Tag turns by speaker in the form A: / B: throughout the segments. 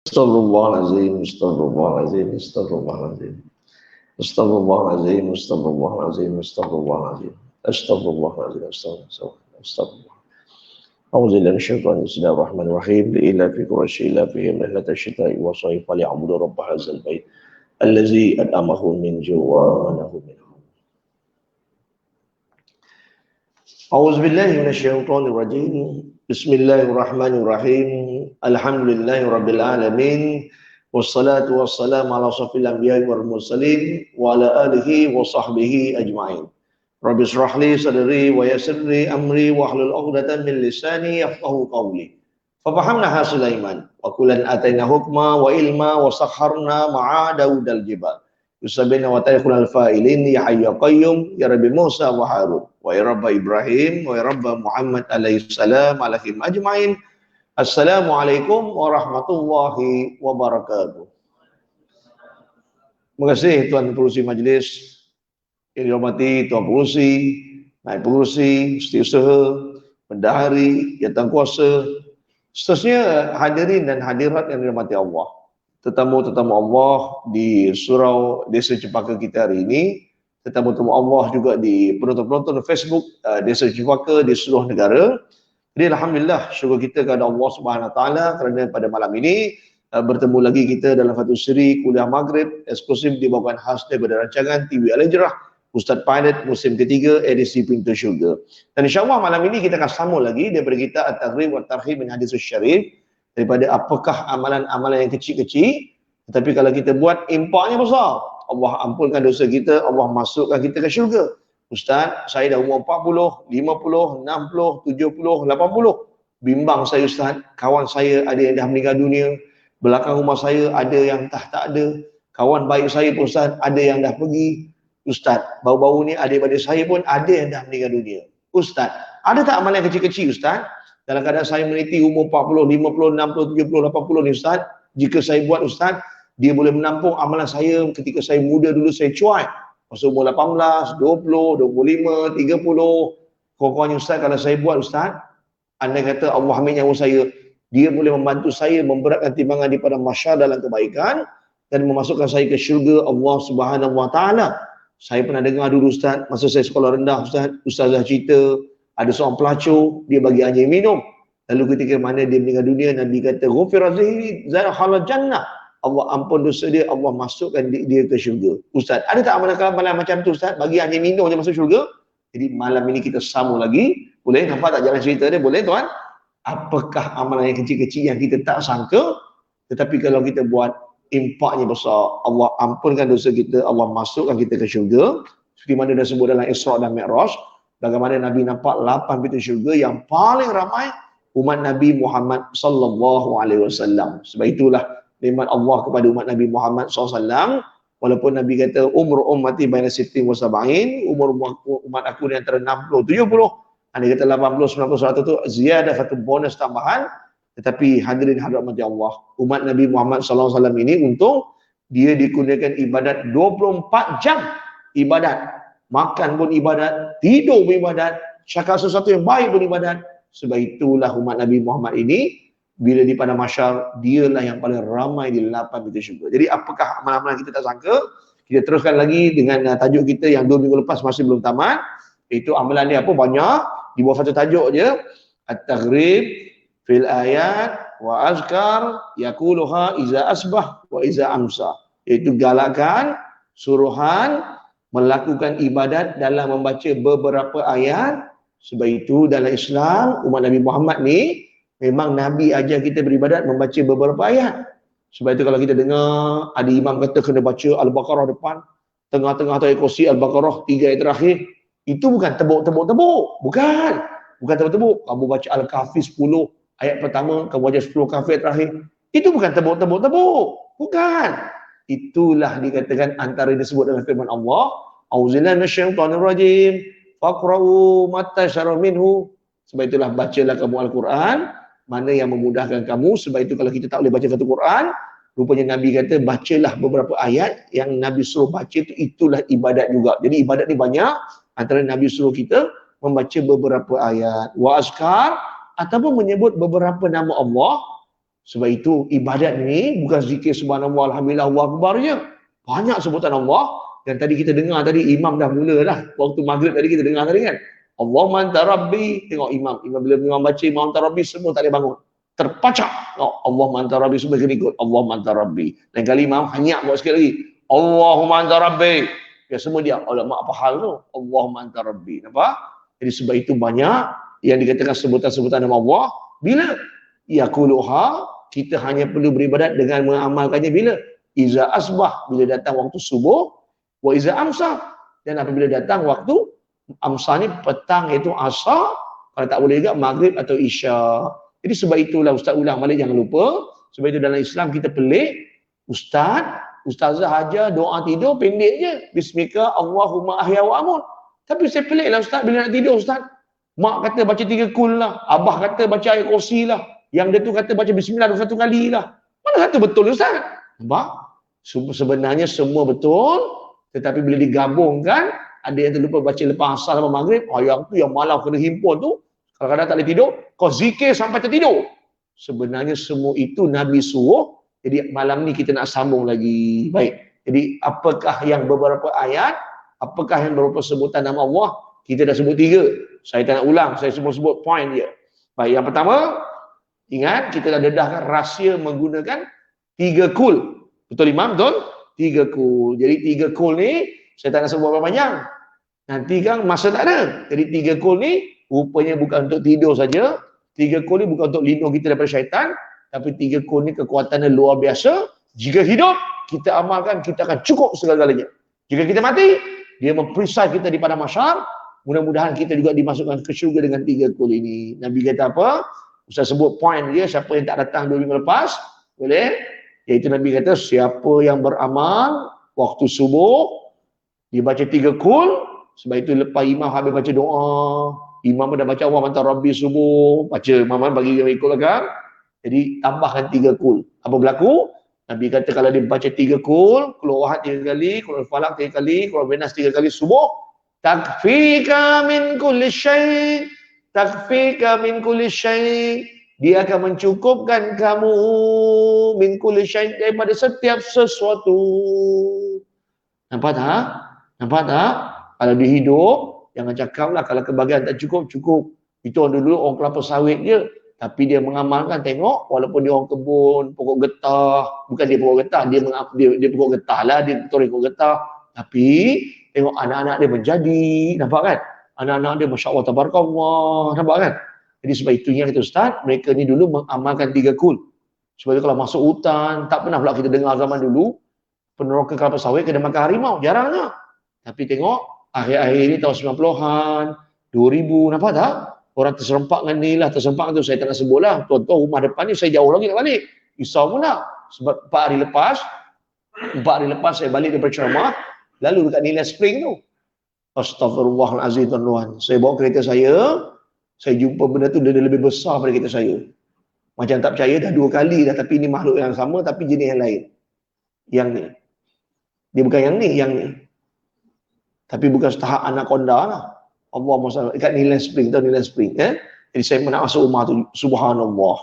A: Astaghfirullahaladzim, astaghfirullahaladzim, astaghfirullahaladzim. Astaghfirullahaladzim, astaghfirullahaladzim, astaghfirullahaladzim. Astaghfirullahaladzim, astaghfirullah. A'udzubillahi minasyaitonir rajim. Bismillahirrahmanirrahim. Ila fi quraish ila fi rihlata syita'i wa sayf falyabudu rabb hadzal bait allazi at'amahum min ju' wa amanahum min khauf. A'udzubillahi minasyaitonir rajim. Bismillahirrahmanirrahim. Alhamdulillahirabbil alamin. Wassalatu wassalamu ala asyrafil anbiya'i wal mursalin wa ala alihi wa sahbihi ajma'in. Rabbi shrah li sadri wa yassir li amri wa hlul 'uqdatam min lisani yafqahu qawli. Fa fahamnaha Sulaiman wa kullan atayna hukma wa ilma wa sakharna ma'a Daudal jibal. Yusabbihuna wa ta'ala fa'ilin ya hayyu qayyum ya Rabbi Musa wa Harun wa ya Rabb Ibrahim wa ya Rabb Muhammad alaihi salam alaihim ajma'in. Assalamualaikum warahmatullahi wabarakatuh. Terima kasih Tuan Pengerusi Majlis yang dihormati Tuan Pengerusi, Naib Pengerusi, Setiausaha, Bendahari, Jawatankuasa, seterusnya hadirin dan hadirat yang dirahmati Allah. Tetamu-tetamu Allah di surau Desa Cempaka kita hari ini, tetamu-tetamu Allah juga di penonton-penonton Facebook Desa Cempaka di seluruh negara. Jadi alhamdulillah, syukur kita kepada Allah Subhanahu Wa Taala kerana pada malam ini bertemu lagi kita dalam satu siri kuliah maghrib eksklusif dibawakan khas daripada rancangan TV Al-Hijrah Ustaz Pilot musim ketiga edisi Pintu Syurga. Dan insya-Allah malam ini kita akan sambung lagi daripada kita At-Targhib wa Tarhib min Hadis Syarif, daripada apakah amalan-amalan yang kecil-kecil tetapi kalau kita buat impaknya besar, Allah ampunkan dosa kita, Allah masukkan kita ke syurga. Ustaz, saya dah umur 40, 50, 60, 70, 80. Bimbang saya Ustaz, kawan saya ada yang dah meninggal dunia, belakang rumah saya ada yang tak ada. Kawan baik saya pun Ustaz, ada yang dah pergi. Ustaz, baru-baru ni adik-adik saya pun ada yang dah meninggal dunia. Ustaz, ada tak amalan kecil-kecil Ustaz? Dalam keadaan saya meniti umur 40, 50, 60, 70, 80 ni Ustaz, jika saya buat Ustaz, dia boleh menampung amalan saya ketika saya muda dulu saya cuai. Masa umur 18, 20, 25, 30. Pokoknya Ustaz, kalau saya buat Ustaz, anda kata Allah ambil nyawa saya, dia boleh membantu saya memberatkan timbangan daripada masyarakat dalam kebaikan dan memasukkan saya ke syurga Allah Subhanahu Wa Taala. Saya pernah dengar dulu Ustaz, masa saya sekolah rendah Ustaz, Ustazah cerita, ada seorang pelacur, dia bagi anjing minum. Lalu ketika mana dia meninggal dunia, Nabi kata, "Ghufira zahiri zahal jannah." Allah ampun dosa dia, Allah masukkan dia ke syurga. Ustaz, ada tak amalan macam tu Ustaz? Bagi anjing minum je masuk syurga? Jadi malam ini kita sambung lagi. Boleh? Nampak tak jalan cerita dia? Boleh tuan? Apakah amalan yang kecil-kecil yang kita tak sangka? Tetapi kalau kita buat, impaknya besar. Allah ampunkan dosa kita, Allah masukkan kita ke syurga. Seperti mana dah sebut dalam Isra' dan Mi'raj. Bagaimana Nabi nampak 8 pintu syurga yang paling ramai umat Nabi Muhammad sallallahu alaihi wasallam. Sebab itulah nikmat Allah kepada umat Nabi Muhammad SAW. Walaupun Nabi kata umur ummati baina sittin wa sab'in, umur umat aku di antara 60 70. Anda kata 80 90 100 tu ziyadah, satu bonus tambahan. Tetapi hadirin hadirat mati Allah, umat Nabi Muhammad SAW ini untung dia dikurniakan ibadat 24 jam ibadat. Makan pun ibadat, tidur pun ibadat, cakap sesuatu yang baik pun ibadat. Sebab itulah umat Nabi Muhammad ini bila di pada masyar, dialah yang paling ramai di 8 pintu syurga. Jadi apakah amalan-amalan kita tak sangka? Kita teruskan lagi dengan tajuk kita yang 2 minggu lepas masih belum tamat. Itu amalan dia apa? Banyak. Di bawah satu tajuk je. At-Targhib fil ayat wa azkar yaquluha iza asbah wa iza amsa. Iaitu galakan, suruhan, melakukan ibadat dalam membaca beberapa ayat. Sebab itu dalam Islam, umat Nabi Muhammad ni, memang Nabi ajar kita beribadat membaca beberapa ayat. Sebab itu kalau kita dengar ada imam kata kena baca Al-Baqarah depan, tengah-tengah atau kursi Al-Baqarah 3 ayat terakhir, itu bukan tebuk-tebuk. Bukan tebuk-tebuk. Kamu baca Al-Kahfi 10 ayat pertama, kamu baca 10 Kahfi ayat terakhir. Itu bukan tebuk-tebuk. Bukan. Itulah dikatakan antara disebut dalam firman Allah, Auzubillahi minasyaitonir rajim, faqra'u mattasyara minhu. Sebab itulah bacalah kamu Al-Quran, mana yang memudahkan kamu. Sebab itu kalau kita tak boleh baca satu Quran, rupanya Nabi kata bacalah beberapa ayat yang Nabi suruh baca itu, itulah ibadat juga. Jadi ibadat ni banyak, antara Nabi suruh kita membaca beberapa ayat. Wa azkar, ataupun menyebut beberapa nama Allah. Sebab itu ibadat ni bukan zikir subhanallah, alhamdulillah, Allahu akbar je. Banyak sebutan Allah. Dan tadi kita dengar tadi, imam dah mula dah. Waktu maghrib tadi kita dengar tadi kan. Allahumma anta rabbi. Tengok imam. Bila imam baca, imam anta rabbi, semua tak boleh bangun. Terpacak. Oh, Allahumma anta rabbi, semua kena ikut. Allahumma anta rabbi. Lain kali imam hanyak buat sikit lagi. Allahumma anta rabbi. Ya semua dia. Mak apa hal tu? Allahumma anta rabbi. Nampak? Jadi sebab itu banyak yang dikatakan sebutan-sebutan nama Allah. Bila? Yaquluha, kita hanya perlu beribadat dengan mengamalkannya bila? Iza asbah, bila datang waktu subuh, wa iza amsa, dan apabila datang waktu amsa ni petang, iaitu asar, kalau tak boleh juga maghrib atau isya. Jadi sebab itulah Ustaz ulang balik, jangan lupa, sebab itu dalam Islam kita pelik, Ustazah ajar doa tidur pendek je, Bismika Allahumma ahya wa amut. Tapi saya pelik lah Ustaz, bila nak tidur Ustaz, mak kata baca 3 kul lah, abah kata baca ayat kursi lah, yang dia tu kata baca bismillah 21 kali lah. Mana kata betul Ustaz? Nampak? Sebenarnya semua betul, tetapi bila digabungkan, ada yang terlupa baca lepas asar sama maghrib, yang tu yang malam kena himpun tu, kadang-kadang tak boleh tidur, kau zikir sampai tertidur. Sebenarnya semua itu Nabi suruh, jadi malam ni kita nak sambung lagi. Baik, jadi apakah yang beberapa ayat, apakah yang beberapa sebutan nama Allah? Kita dah sebut 3. Saya tak nak ulang, saya semua sebut point je. Baik, yang pertama, ingat kita dah dedahkan rahsia menggunakan 3 kul. Betul Imam? Betul? 3 kul. Jadi 3 kul ni, saya tak nak sebut berapa panjang. Nanti kan masa tak ada. Jadi 3 kul ni, rupanya bukan untuk tidur saja. 3 kul ni bukan untuk lindung kita daripada syaitan. Tapi 3 kul ni kekuatannya luar biasa. Jika hidup, kita amalkan, kita akan cukup segala-galanya. Jika kita mati, dia memperisai kita di padang mahsyar. Mudah-mudahan kita juga dimasukkan ke syurga dengan 3 kul ini. Nabi kata apa? Ustaz sebut point dia, siapa yang tak datang 2 minggu lepas, boleh? Iaitu Nabi kata, siapa yang beramal waktu subuh, dia baca 3 kul, sebab itu lepas imam habis baca doa, imam dah baca Allah hantar Rabbi subuh, baca imam bagi dia ikut belakang, jadi tambahkan 3 kul. Apa berlaku? Nabi kata kalau dia baca 3 kul, keluar Ahad 3 kali, keluar Falak 3 kali, keluar Benas 3 kali subuh, takfika min kulli syai', takfika min kulli syai', dia akan mencukupkan kamu min kulli syai', daripada setiap sesuatu. Nampak tak? Nampak tak? Kalau dia hidup, jangan cakaplah kalau kebahagiaan tak cukup, cukup. Itu orang dulu orang kelapa sawit je. Tapi dia mengamalkan, tengok, walaupun dia orang kebun, pokok getah, bukan dia pokok getah, dia pokok getah lah, dia betul pokok getah. Tapi tengok anak-anak dia menjadi, nampak kan? Anak-anak dia Masya Allah, Tabarakallah, nampak kan? Jadi sebab itunya kata Ustaz, mereka ni dulu mengamalkan 3 kul. Sebab itu kalau masuk hutan, tak pernah pula kita dengar zaman dulu, peneroka kelapa sawit kena makan harimau, jarangnya. Tapi tengok, akhir-akhir ni tahun 90-an, 2000, nampak tak? Orang terserempak dengan ni lah, terserempak tu saya tak nak sebut lah. Tuan-tuan rumah depan ni saya jauh lagi nak balik. Risau pula. Sebab 4 hari lepas saya balik daripada ceramah, lalu dekat Nilai Spring tu. Astaghfirullahalazim tuan-tuan. Saya bawa kereta saya jumpa benda tu dia lebih besar daripada kereta saya. Macam tak percaya dah 2 kali dah, tapi ini makhluk yang sama tapi jenis yang lain. Yang ni. Dia bukan yang ni. Tapi bukan setahap anaconda lah. Allah SWT, dekat Nilai Spring, tahu Nilai Spring, Jadi saya nak masuk rumah tu, subhanallah.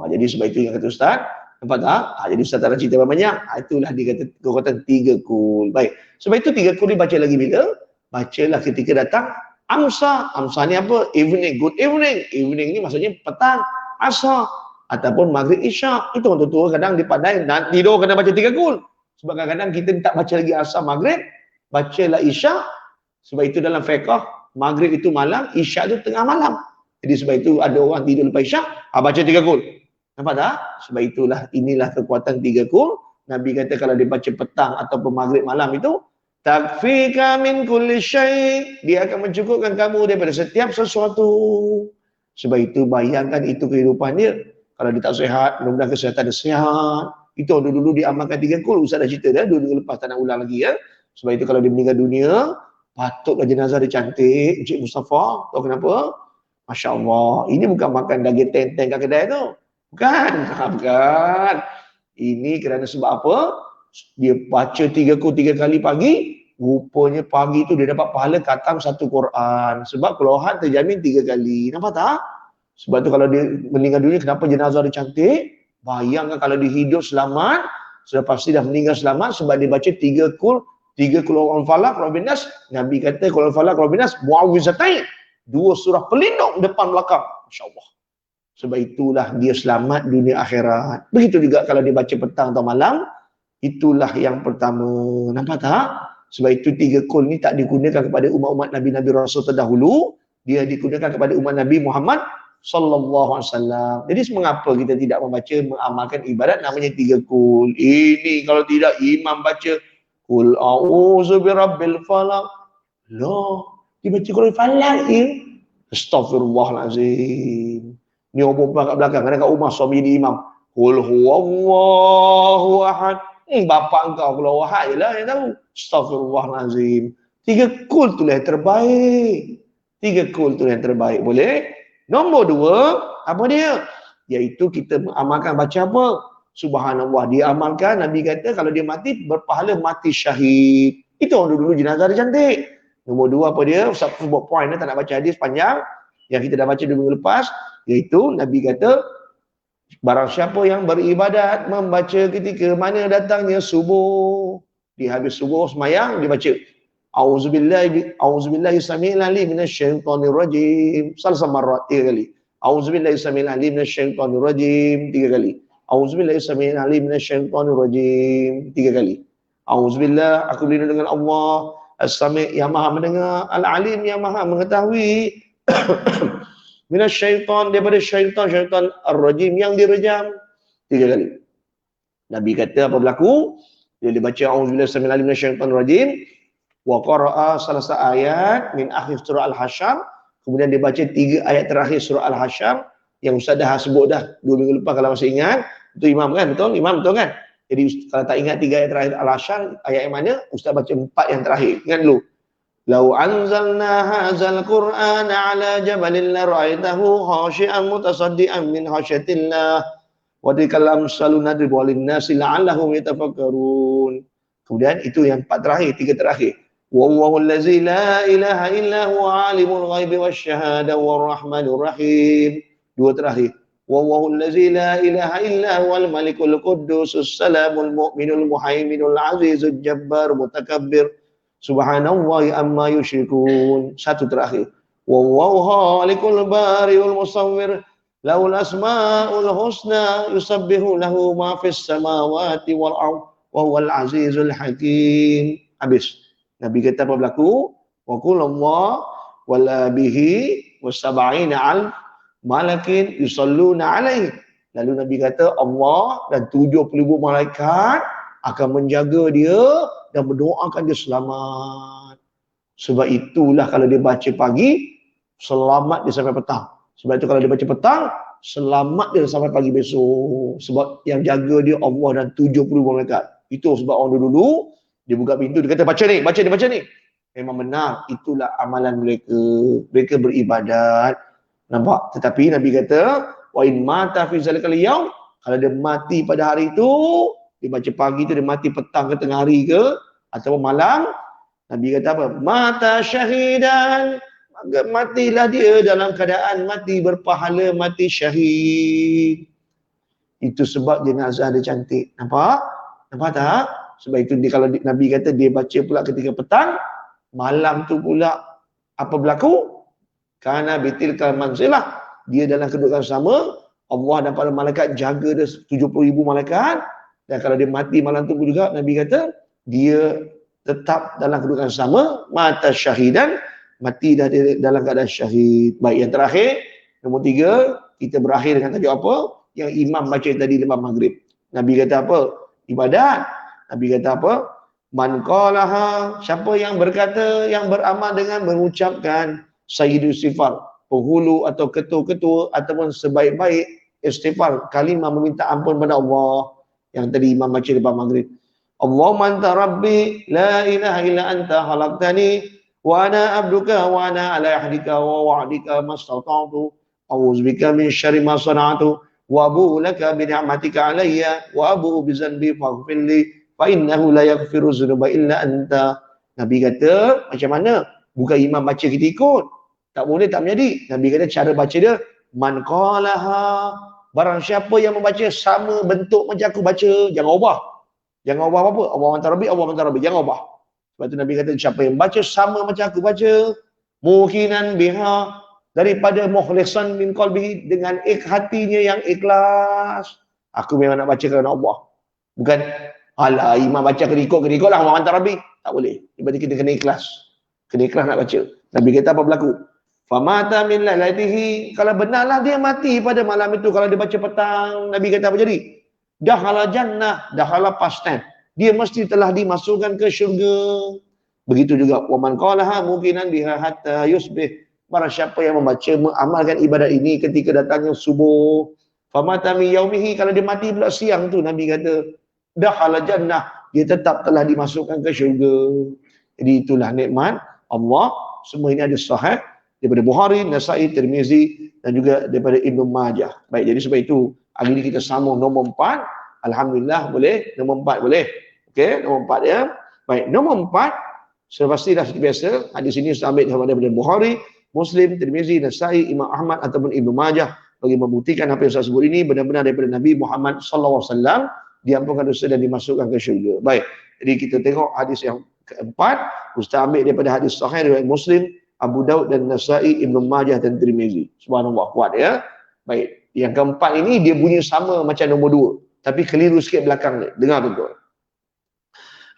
A: Jadi sebab itu yang kata Ustaz, nampak tak? Jadi Ustaz tak nak cerita banyak. Itulah dia kata kekuatan 3 kul. Baik. Sebab itu 3 kul dibaca lagi bila? Bacalah ketika datang amsa. Amsa ni apa? Evening, good evening. Evening ni maksudnya petang, asar, ataupun maghrib isyak. Itu orang tua kadang dia pandai nak tidur kena baca 3 kul. Sebab kadang-kadang kita tak baca lagi asar maghrib, bacalah isyak. Sebab itu dalam fiqh, maghrib itu malam, isyak itu tengah malam. Jadi sebab itu ada orang tidur lepas isyak, baca 3 kul. Nampak tak? Sebab inilah kekuatan 3 kul. Nabi kata kalau dia baca petang ataupun maghrib malam itu, takfika min kulli syai', dia akan mencukupkan kamu daripada setiap sesuatu. Sebab itu bayangkan itu kehidupan dia. Kalau dia tak sihat, mudah-mudahan kesihatan dia sihat. Itu dulu dia amalkan 3 kul. Ustaz dah cerita dah, 2 minggu lepas tak nak ulang lagi ya. Sebab itu kalau dia meninggal dunia, patutlah jenazah dia cantik, Encik Mustafa. Tahu kenapa? Masya Allah. Ini bukan makan daging tenteng kat kedai tu. Bukan. Bukan. Ini kerana sebab apa? Dia baca 3 kul 3 kali pagi. Rupanya pagi tu dia dapat pahala khatam 1 Quran. Sebab keluhan terjamin 3 kali. Nampak tak? Sebab tu kalau dia meninggal dunia, kenapa jenazah dia cantik? Bayangkan kalau dia hidup selamat, sudah pasti dah meninggal selamat sebab dia baca 3 kul huwallahu falaq, Rabbin Nas. Nabi kata kul falaq, Rabbin Nas, muawwizatain. 2 surah pelindung depan belakang. Masya-Allah. Sebab itulah dia selamat dunia akhirat. Begitu juga kalau dia baca petang atau malam, itulah yang pertama. Nampak tak? Sebab itu 3 kul ni tak digunakan kepada umat-umat Nabi-Nabi Rasul terdahulu. Dia digunakan kepada umat Nabi Muhammad sallallahu alaihi wasallam. Jadi mengapa kita tidak membaca, mengamalkan ibadat namanya 3 kul? Ini kalau tidak imam baca kul a'udzu birabbil falaq. Loh, dibaca kul falaq ya. Astaghfirullahalazim. Ni orang perempuan kat belakang, kadang kat rumah suami jadi imam. Kul huwallahu ahad. Bapak engkau kalau wahad je lah yang tahu. Astaghfirullahalazim. 3 kul tu lah yang terbaik. 3 kul tu yang terbaik. Boleh? Nombor 2, apa dia? Iaitu kita mengamalkan baca apa? Subhanallah. Dia amalkan, Nabi kata kalau dia mati, berpahala mati syahid. Itu orang dulu jenazah dia cantik. Nombor 2 apa dia? Ustaz buat point, tak nak baca hadis panjang. Yang kita dah baca 2 minggu lepas. Iaitu Nabi kata, barang siapa yang beribadat, membaca ketika mana datangnya subuh. Dia habis subuh semayang, dia baca. A'udzubillahi samil alim minasyaitonir rajim. Salah marrat 3 kali. A'udzubillahi samil alim minasyaitonir rajim 3 kali. A'udzubillahi samil alim minasyaitonir rajim 3 kali. A'udzubillah, aku berlindung dengan Allah As-Sami' yang Maha mendengar, Al-Alim yang Maha mengetahui. Minasyaiton, daripada syaitan ar-rajim yang direjam 3 kali. Nabi kata apa berlaku? Dia dibaca a'udzubillahi samil alim minasyaitonir rajim. Wa qara'a salasa ayat min akhir surah Al-Hasyr. Kemudian dia baca 3 ayat terakhir surah Al-Hasyr yang Ustaz dah sebut dah 2 minggu lepas kalau masih ingat. Itu imam kan? Betul? Imam betul kan? Jadi kalau tak ingat 3 ayat terakhir Al-Hasyr, ayat yang mana? Ustaz baca 4 yang terakhir. Ingat dulu. Lau anzalna hadzal Qur'ana 'ala jabalin la ra'aitahu khashi'an mutasaddian min khasyatillah. Wa tilkal amsalu nadribu lin-nasi la'allahum yatafakkarun. Kemudian itu yang 4 terakhir, 3 terakhir. Wallahu allazi la ilaha illa huwa alimul ghaibi wasyahada warrahmanur rahim. 2 terakhir. Wallahu allazi la ilaha illa huwal malikul quddusus salamul mu'minul muhaiminul azizul jabbar mutakabbir. Subhanallahi amma yusyrikun. 1 terakhir. Wallahu khaliqul bariul musawwir. Lahul asmaul husna yusabbihu lahu ma fis samawati wal ardh wa huwal azizul hakim. Habis. Nabi kata apa berlaku? Wa kullallah wala bihi wasab'ina al malakin yusalluna alaihi. Lalu Nabi kata Allah dan 70,000 malaikat akan menjaga dia dan mendoakan dia selamat. Sebab itulah kalau dia baca pagi, selamat dia sampai petang. Sebab itu kalau dia baca petang, selamat dia sampai pagi besok. Sebab yang jaga dia Allah dan 70,000 malaikat. Itu sebab orang dulu dia buka pintu, dia kata baca ni, baca ni. Memang benar, itulah amalan mereka. Mereka beribadat. Nampak? Tetapi Nabi kata, wa in mata fi zalikal yaum, kalau dia mati pada hari itu, dia baca pagi tu, dia mati petang ke tengah hari ke, atau malam, Nabi kata apa? Mata syahidan. Matilah dia dalam keadaan mati berpahala, mati syahid. Itu sebab jenazah dia cantik. Nampak? Nampak tak? Sebab itu dia, kalau Nabi kata dia baca pula ketika petang, malam tu pula apa berlaku? Karena bitilkal manzilah, dia dalam kedudukan sama, Allah dan para malaikat jaga dia 70,000 malaikat, dan kalau dia mati malam tu juga Nabi kata dia tetap dalam kedudukan sama, mata syahidan, mati dah dia dalam keadaan syahid. Baik, yang terakhir, nombor 3, kita berakhir dengan tajuk apa? Yang imam baca tadi lepas maghrib. Nabi kata apa? Ibadat. Nabi kata apa? Man qalaha, siapa yang berkata, yang beramal dengan mengucapkan sayyidul istighfar, penghulu atau ketua-ketua ataupun sebaik-baik istighfar, kalimah meminta ampun pada Allah yang tadi imam baca lepas maghrib. Allahumma anta rabbi la ilaha illa anta khalaqtani wa ana abduka wa ana ala ahdika wa wa'dika mastata'tu a'udzu bika min syarri ma sana'tu wa abu'u laka bi ni'matika alayya wa abu'u bi dzanbi faghfir li fa innahu la yaghfiru dzunuba illa anta. Nabi kata macam mana? Bukan imam baca kita ikut. Tak boleh, tak menjadi. Nabi kata cara baca dia Man qalaha, barang siapa yang membaca sama bentuk macam aku baca, jangan ubah. Jangan ubah apa-apa. Allah Mantarabi, Allah Mantarabi. Jangan ubah. Sebab tu Nabi kata, siapa yang baca sama macam aku baca, mukinan biha, daripada mukhlisan min qalbihi, dengan hatinya yang ikhlas. Aku memang nak baca kerana Allah. Bukan, alah imam baca kerikut lah Allah Mantarabi. Tak boleh. Sebab kita kena ikhlas. Kena ikhlas nak baca. Nabi kata apa berlaku? Famata min lailatihi, kalau benarlah dia mati pada malam itu, kalau dia baca petang, Nabi kata apa jadi? Dakhala jannah, dakhala past tense. Dia mesti telah dimasukkan ke syurga. Begitu juga waman qalaha muqinan biha hatta yusbih. Barang siapa yang membaca, mengamalkan ibadat ini ketika datangnya subuh, famata min yaumihi, kalau dia mati pula siang tu, Nabi kata dakhala jannah, dia tetap telah dimasukkan ke syurga. Jadi itulah nikmat Allah. Semua ini ada sahih daripada Bukhari, Nasai, Tirmizi dan juga daripada Ibnu Majah. Baik, jadi sebab itu hari ini kita sambung nombor 4. Alhamdulillah boleh. Nombor 4 boleh. Okey, nombor 4 ya. Baik, nombor 4 pastilah seperti biasa hadis ini saya ambil daripada Bukhari, Muslim, Tirmizi, Nasai, Imam Ahmad ataupun Ibnu Majah, bagi membuktikan apa yang saya sebut ini benar-benar daripada Nabi Muhammad sallallahu alaihi wasallam, diampunkan dosa dan dimasukkan ke syurga. Baik, jadi kita tengok hadis yang keempat. Ustaz ambil daripada hadis sahih riwayat Muslim, Abu Daud dan Nasai, Ibnu Majah dan Tirmizi. Subhanallah, kuat ya. Baik, yang keempat ini dia bunyi sama macam nombor 2, tapi keliru sikit belakang dia. Dengar betul.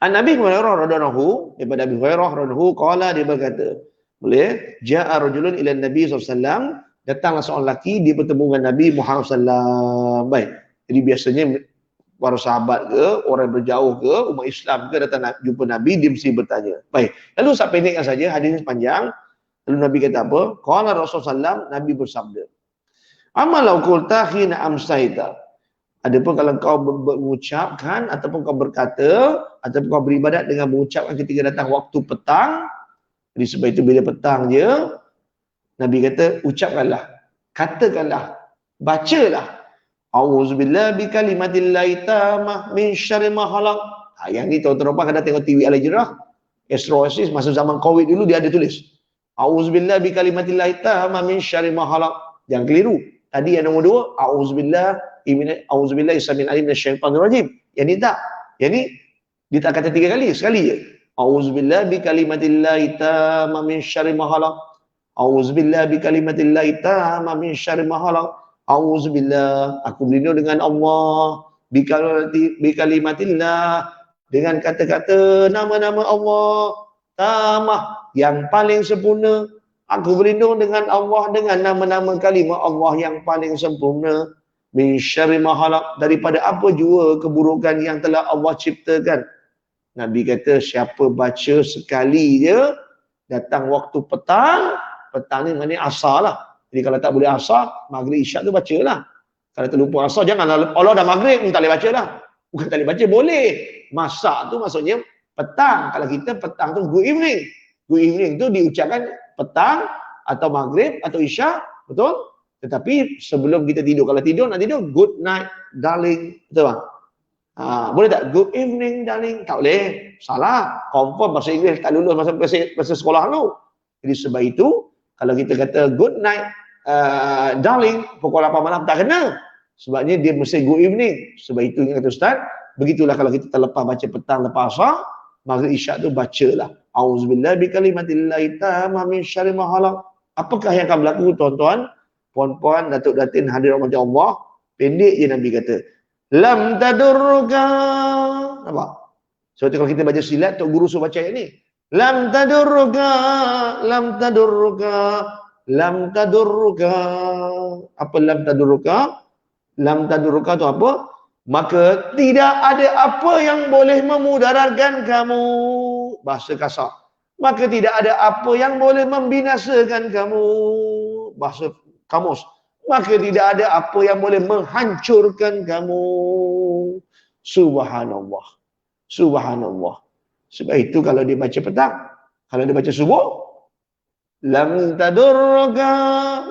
A: An-Nabi Hurairah radhiyallahu, daripada Abi Hurairah radhiyallahu qala, dia berkata, boleh, ja'a rajulun ila Nabi SAW, datanglah seorang lelaki, dia bertemu dengan Nabi Muhammad SAW. Baik, jadi biasanya para sahabat ke, orang berjauh ke, umat Islam ke, datang jumpa Nabi, dia mesti bertanya. Baik, lalu saya pendekkan saja, hadis panjang. Lalu Nabi kata apa? Qala Rasulullah SAW, Nabi bersabda, amalau qulta hina amsaita. Adapun kalau kau mengucapkan ataupun kau berkata ataupun kau beribadat dengan mengucapkan ketika datang waktu petang. Jadi sebab itu bila petang je, Nabi kata ucapkanlah, katakanlah, bacalah, auzubillahi bikalimatillahi tammah min syarri ma khalaq. Yang ni tuan-tuan kadang tengok TV Al-Hijrah, Astrosis masa zaman Covid dulu dia ada tulis auzubillahi bikalimatillahi tammah min syarri ma khalaq. Yang keliru. Tadi yang nombor 2, auzubillahi samil alim minasyaitanir rajim. Yang ni tak. Yang ni dia tak kata 3 kali, sekali je. Auzubillahi bikalimatillahi tammah min syarri ma khalaq. Auzubillahi bikalimatillahi tammah min syarri ma khalaq. Auzubillah, aku berlindung dengan Allah, bikalimatillah, dengan kata-kata nama-nama Allah, tamah, yang paling sempurna. Aku berlindung dengan Allah dengan nama-nama kalimah Allah yang paling sempurna. Min syarri ma khalaq, daripada apa jua keburukan yang telah Allah ciptakan. Nabi kata siapa baca sekali je, datang waktu petang, petang ni maknanya asar lah. Jadi kalau tak boleh asar, maghrib isyak tu bacalah. Kalau terlupa asar, janganlah Allah dah maghrib pun tak boleh baca lah. Bukan tak boleh baca, boleh. Masak tu maksudnya petang. Kalau kita petang tu good evening. Good evening tu diucapkan petang atau maghrib atau isyak, betul? Tetapi sebelum kita tidur, kalau tidur nak tidur, good night darling, betul tak? Boleh tak? Good evening darling, tak boleh. Salah. Confirm bahasa Inggeris tak lulus masa sekolah tu. Jadi sebab itu, kalau kita kata good night darling, pukul 8 malam, tak kena. Sebabnya dia mesti good evening. Sebab itu yang kata Ustaz, begitulah kalau kita terlepas baca petang lepas asar, maghrib isyak tu bacalah. Auzubillahi bikalimatillahi tammah min syarri ma khalaq. Apakah yang akan berlaku tuan-tuan, puan-puan, datuk-datin hadirin rahmati Allah? Pendek je Nabi kata, lam tadurruka. Nampak? Sebab tu kalau kita baca silat, Tok Guru suruh baca ayat ni. Lam tadurruka, lam tadurruka, lam tadurruka. Apa lam tadurruka? Lam tadurruka tu apa? Maka tidak ada apa yang boleh memudaratkan kamu. Bahasa kasar. Maka tidak ada apa yang boleh membinasakan kamu. Bahasa kamus. Maka tidak ada apa yang boleh menghancurkan kamu. Subhanallah. Subhanallah. Sebab itu kalau dia baca petang, kalau dia baca subuh, lam tadurruka,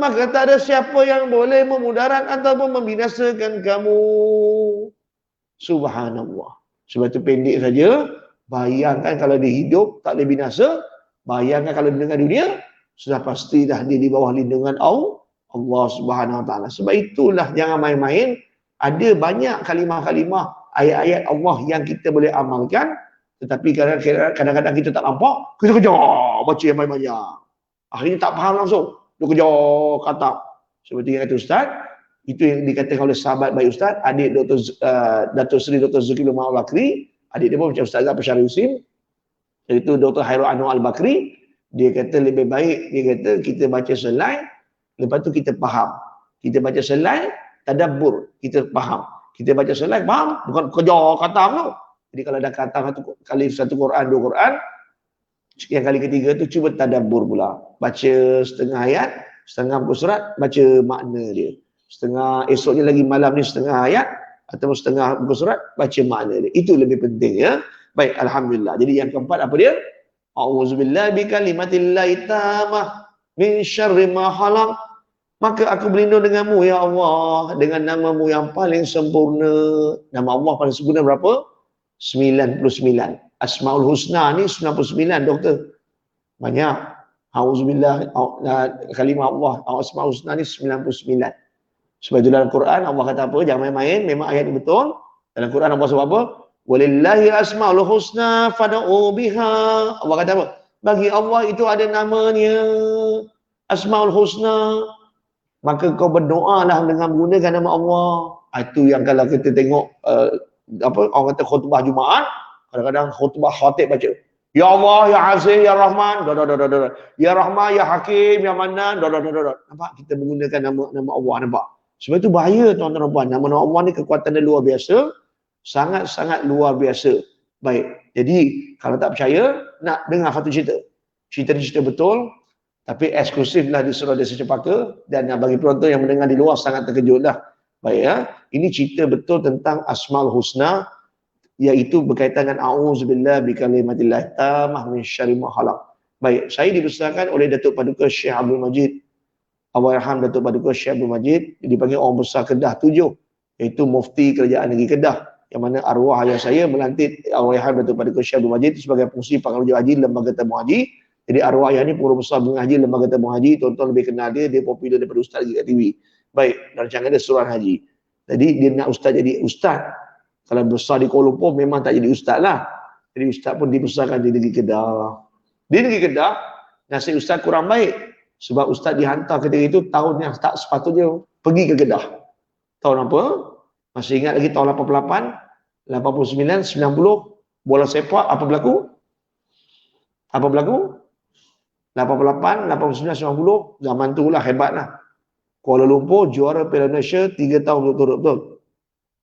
A: maka tak ada siapa yang boleh memudarat ataupun membinasakan kamu. Subhanallah. Sebab itu pendek saja. Bayangkan kalau dia hidup tak boleh binasa. Bayangkan kalau dia dengan dunia, sudah pasti dah dia di bawah lindungan Allah Subhanahu Wa Taala. Sebab itulah jangan main-main. Ada banyak kalimah-kalimah ayat-ayat Allah yang kita boleh amalkan, tetapi kadang-kadang kita tak nampak, kita kejar baca yang banyak-banyak. Akhirnya tak faham langsung. Dia kejar kata. Seperti yang kata Ustaz, itu yang dikatakan oleh sahabat baik Ustaz, adik Datuk Seri Dr. Zulkifli Al-Bakri, adik dia pun macam Ustaz Pesyari Husin, iaitu Dr. Hairul Anwar Al-Bakri. Dia kata lebih baik, dia kata kita baca selai, lepas tu kita faham. Kita baca selai, tadabbur, kita faham. Kita baca selai, faham, bukan kejar khatam tu. Jadi kalau dah khatam satu Quran, dua Quran, yang kali ketiga tu cuba tadabbur pula. Baca setengah ayat, setengah buku surat, baca makna dia. Setengah esoknya lagi malam ni setengah ayat atau setengah buku surat, baca makna dia. Itu lebih penting ya. Baik, alhamdulillah. Jadi yang keempat apa dia? A'udzubillahi bikalimatillahi tammah min syarri ma khalaq. Maka aku berlindung denganmu ya Allah dengan namamu yang paling sempurna. Nama Allah paling sempurna berapa? 99. Asmaul Husna ni 99 doktor. Banyak. Auzubillah, kalimah Allah Asmaul Husna ni 99. Sebab itu dalam Quran Allah kata apa? Jangan main-main, memang ayat ni betul. Dalam Quran Allah sebab apa? Walillahi asmaul husna fad'u biha. Allah kata apa? Bagi Allah itu ada namanya. Asmaul Husna. Maka kau berdoalah dengan menggunakan nama Allah. Itu yang kalau kita tengok orang kata khutbah Jumaat, kadang-kadang khutbah khatib baca, Ya Allah, Ya Aziz, Ya Rahman, Ya Rahman, Ya Hakim, Ya Manan, nampak kita menggunakan nama Allah, nampak. Sebab itu bahaya tuan-tuan dan puan. Nama Allah ni kekuatan dia luar biasa, sangat-sangat luar biasa. Baik. Jadi kalau tak percaya, nak dengar satu cerita. Cerita ni cerita betul. Tapi eksklusiflah di Surau Desa Cempaka, dan bagi penonton yang mendengar di luar sangat terkejutlah. Baik ya. Ini cerita betul tentang Asmaul Husna, iaitu berkaitan dengan a'udzubillahi bikalimatillahi tammah min syarri ma khalaq. Baik, saya dibesarkan oleh Datuk Paduka Syekh Abdul Majid. Allahyarham Datuk Paduka Syekh Abdul Majid, dipanggil orang besar Kedah 7, iaitu Mufti Kerajaan Negeri Kedah. Yang mana arwah ayah saya melantik Allahyarham Datuk Paduka Syekh Abdul Majid sebagai pengurusi Pengaruh Haji Lembaga Tabung Haji. Jadi arwah ayah ni pengurus besar Bunga Haji Lembaga Tabung Haji. Tuan-tuan lebih kenal dia popular daripada ustaz lagi kat TV. Baik, dan rancangan dia Suruhan Haji. Jadi dia nak ustaz jadi ustaz. Kalau besar di Kuala Lumpur memang tak jadi ustaz lah. Jadi ustaz pun dibesarkan di negeri Kedah. Di negeri Kedah, nasib ustaz kurang baik. Sebab ustaz dihantar ketika itu tahun yang tak sepatutnya pergi ke Kedah. Tahun apa? Masih ingat lagi tahun 88, 89, 90, bola sepak, apa berlaku? Apa berlaku? 88, 89, 90, zaman tu lah hebat lah. Kuala Lumpur juara Piala Malaysia 3 tahun berturut-turut, betul?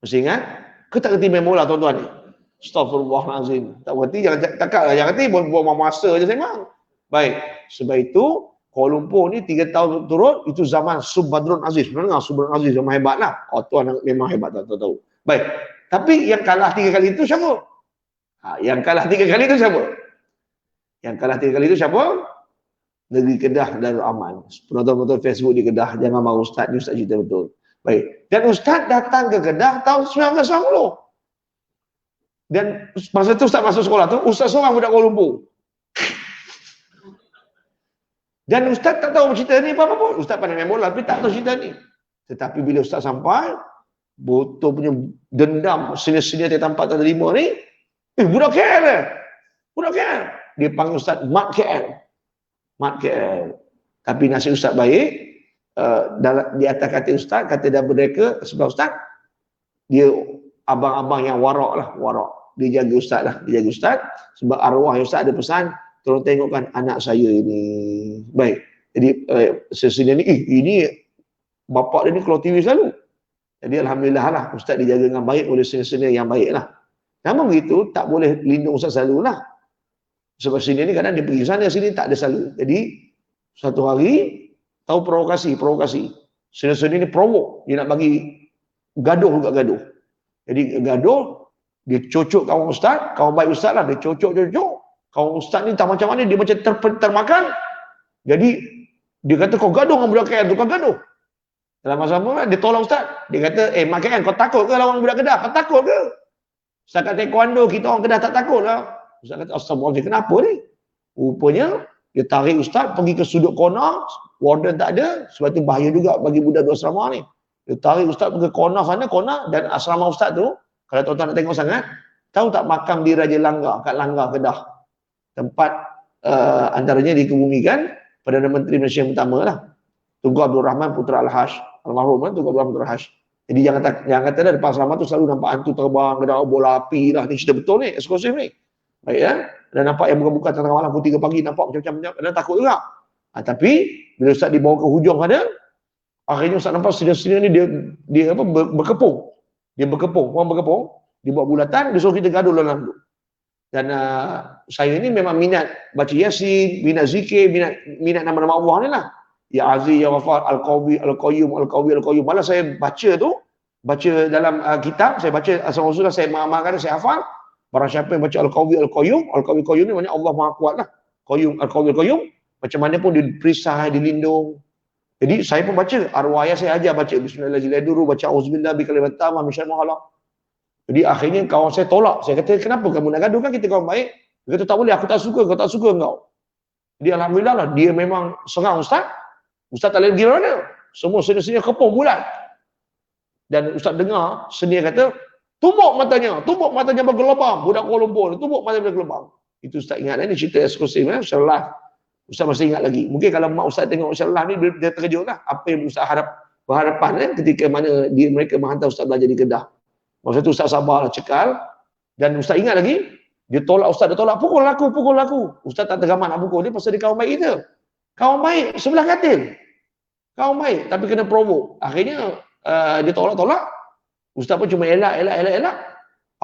A: Masih ingat? Ke tak kerti main bola tuan-tuan ni? Astaghfirullahalazim. Tak berhenti, jangan cakap lah. Jangan kerti, buang masa je memang. Baik. Sebab itu, Kuala Lumpur ni 3 tahun berturut, itu zaman Subhadrun Aziz. Pernah dengar Subhadrun Aziz zaman hebat lah. Oh, tuan memang hebat, tak tahu. Baik. Tapi yang kalah 3 kali itu siapa? Yang kalah 3 kali itu siapa? Yang kalah 3 kali itu siapa? Negeri Kedah Darul Aman. Penonton-penonton Facebook di Kedah, jangan marah ustaz, ni ustaz cerita betul. Baik. Dan ustaz datang ke Kedah tahun 1990. Dan masa tu ustaz masuk sekolah tu, ustaz seorang budak Kuala Lumpur. Dan ustaz tak tahu cerita ni apa-apa pun. Ustaz pandai main bola tapi tak tahu cerita ni. Tetapi bila ustaz sampai, betul punya dendam senior-senior dia tampak tak terima ni, budak KL eh. Budak KL. Dia panggil ustaz Mat KL. Mat KL. Tapi nasib ustaz baik, di atas kata ustaz, kata dah berdeka sebab ustaz, dia abang-abang yang warak lah, warak. Dia jaga ustaz lah, dia jaga ustaz. Sebab arwah ustaz ada pesan, tolong tengokkan anak saya ini. Baik. Jadi sesini ni, ini bapak dia ni keluar TV selalu. Jadi alhamdulillah lah, ustaz dijaga dengan baik oleh senior-senior yang baik lah. Namun begitu, tak boleh lindung ustaz selalu lah. Sebab sini ni kadang dia pergi sana sini tak ada selalu. Jadi satu hari tahu provokasi. Sini ni provok, dia nak bagi gaduh juga gaduh. Jadi gaduh, dia cocok kawan ustaz, kawan baik ustaz lah, dia cocok. Kawan ustaz ni tak macam mana, dia macam termakan. Jadi dia kata kau gaduh dengan budak KL tu, kau gaduh. Dalam masa apa dia tolong ustaz. Dia kata, Mak KL kau takut ke lawan budak Kedah? Kau takut ke? Ustaz kat taekwondo, kita orang Kedah tak takut lah. Ustaz kata, astagfirullahaladzim, kenapa ni? Rupanya, Dia tarik ustaz pergi ke sudut corner, warden tak ada, sebab tu bahaya juga bagi budak dua asrama ni. Dia tarik ustaz pergi ke corner sana, corner, dan asrama ustaz tu, kalau tuan-tuan nak tengok sangat, tahu tak makam di Raja Langgar, kat Langgar Kedah. Tempat antaranya dikebumikan Perdana Menteri Malaysia yang pertama lah. Tunku Abdul Rahman Putra Al-Hash. Almarhum kan Tunku Abdul Rahman Putra Al-Hash. Jadi jangan kata dah depan asrama tu selalu nampak hantu terbang, ada bola api lah. Ni cerita betul ni, eksklusif ni. Baik ya. Dan nampak yang buka-buka tengah malam pukul 3 pagi, nampak macam-macam, dan takut juga. Tapi bila ustaz dibawa ke hujung sana, akhirnya ustaz nampak sini-sini ni dia apa berkepung. Dia berkepung, orang berkepung, dia buat bulatan, dia suruh kita gaduh dalam tu. Dan saya ni memang minat baca Yasin, minat zikir, minat nama-nama Allah ni lah. Ya Aziz, Ya Ghafar, Al-Qawi, Al-Qayyum, Al-Qawi, Al-Qayyum. Malah saya baca tu, baca dalam kitab, saya baca asal Rasulullah, saya mengamalkan, saya hafal. Barang siapa yang baca Al-Qawi, Al-Qayyum, Al-Qawi, Al-Qayyum ni maknanya Allah Maha Kuat lah. Qayyum, Al-Qawi, Al-Qayyum, macam mana pun dia perisai, dilindung. Jadi saya pun baca, arwah ayah saya ajar baca Bismillahirrahmanirrahim dulu, baca Auzubillah bi kalimat tammah min syarri ma khalaq. Jadi akhirnya kawan saya tolak. Saya kata, kenapa kamu nak gaduh, kan kita kawan baik? Dia kata, tak boleh, aku tak suka, kau tak suka kau. Jadi alhamdulillah lah, dia memang serang ustaz. Ustaz tak boleh pergi mana. Semua seni-seni kepung bulat. Dan ustaz dengar, seni kata, tumbuk matanya bergelabang. Budak Kuala Lumpur, tumbuk matanya bergelabang. Itu ustaz ingat, ini cerita eksklusif, secara live. Ustaz masih ingat lagi. Mungkin kalau mak ustaz tengok secara live ni, dia terkejut lah. Apa yang ustaz berhadapan ketika mana mereka menghantar ustaz belajar di Kedah. Masa tu ustaz sabarlah, cekal. Dan ustaz ingat lagi, dia tolak ustaz, dia tolak, pukul aku. Ustaz tak tergamak nak pukul dia pasal dia kawan baik kita. Kawan baik, sebelah katil. Kawan baik, tapi kena provoke. Akhirnya, dia tolak. Ustaz pun cuma elak.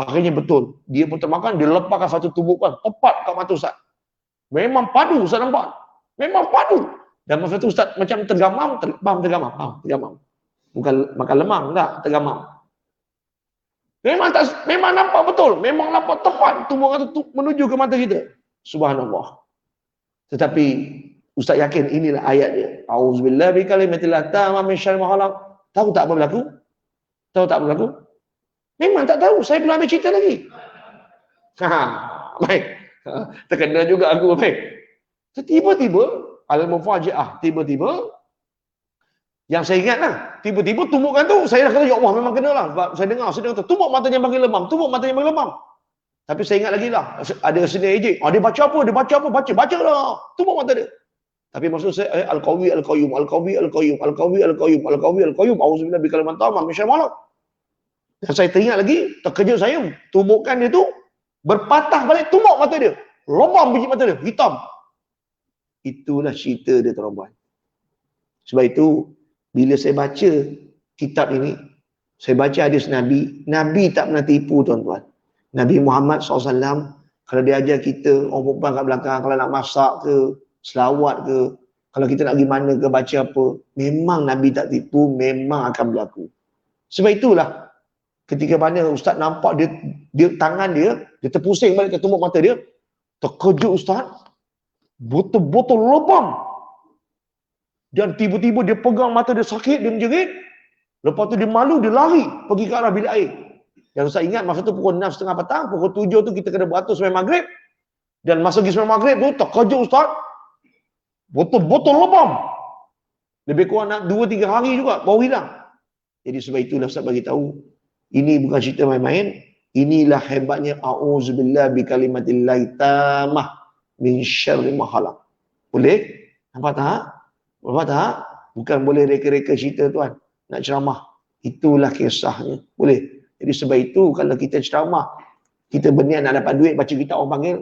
A: Akhirnya betul. Dia pun termakan, dia lepaskan satu tumbukan, tepat kat mata ustaz. Memang padu, ustaz nampak. Memang padu. Dan masa tu ustaz macam tergamam. Bukan makan lemang, tak, tergamam. Memang nampak betul. Memang nampak tepat tumbukan tu menuju ke mata kita. Subhanallah. Tetapi ustaz yakin inilah ayat dia. Auzubillahi bikalimatillah tammah min syarri ma khalaq. Tahu tak apa berlaku? Memang tak tahu. Saya belum ambil cerita lagi. Baik. Terkena juga aku, baik. Tiba-tiba al-mufaji'ah, tiba-tiba yang saya ingat lah, tiba-tiba tumbukan tu, saya dah kata, ya Allah, memang kena lah. Sebab saya dengar, tumbuk matanya bagi lemam. Tapi saya ingat lagi lah, ada seni ejek. Dia baca apa? Baca lah. Tumbuk mata dia. Tapi maksud saya, Al-Qawi, Al-Qayyum, Auzubillah bi kalimat tammah min syarri ma khalaq. Dan saya teringat lagi, terkejut saya, tumbukan dia tu berpatah balik, tumbuk mata dia. Lubang biji mata dia, hitam. Itulah cerita dia, tuan-tuan. Sebab itu, bila saya baca kitab ini, saya baca hadis Nabi, Nabi tak pernah tipu, tuan-tuan. Nabi Muhammad SAW, kalau dia ajar kita, orang perempuan kat belakang, kalau nak masak ke, selawat ke, kalau kita nak pergi mana ke, baca apa, memang Nabi tak tipu, memang akan berlaku. Sebab itulah, ketika mana ustaz nampak dia tangan dia terpusing balik ke tumbuk mata dia, terkejut ustaz, betul-betul lubang. Dan tiba-tiba dia pegang mata dia sakit, dia menjerit. Lepas tu dia malu, dia lari pergi ke arah bilik air. Dan ustaz ingat masa tu pukul 6.30 petang, pukul 7 tu kita kena beratur sembahyang maghrib. Dan masa pergi sembahyang maghrib tu terkejut ustaz, betul-betul lubang. Lebih kurang nak 2-3 hari juga baru hilang. Jadi sebab itulah ustaz bagi tahu, ini bukan cerita main-main. Inilah hebatnya a'udzubillah bi kalimatillahi tammah min syarri ma khalaq. Boleh? Nampak tak? Bukan boleh reka-reka cerita tuan. Nak ceramah. Itulah kisahnya. Boleh? Jadi sebab itu kalau kita ceramah, kita berniat nak dapat duit, baca kitab orang panggil,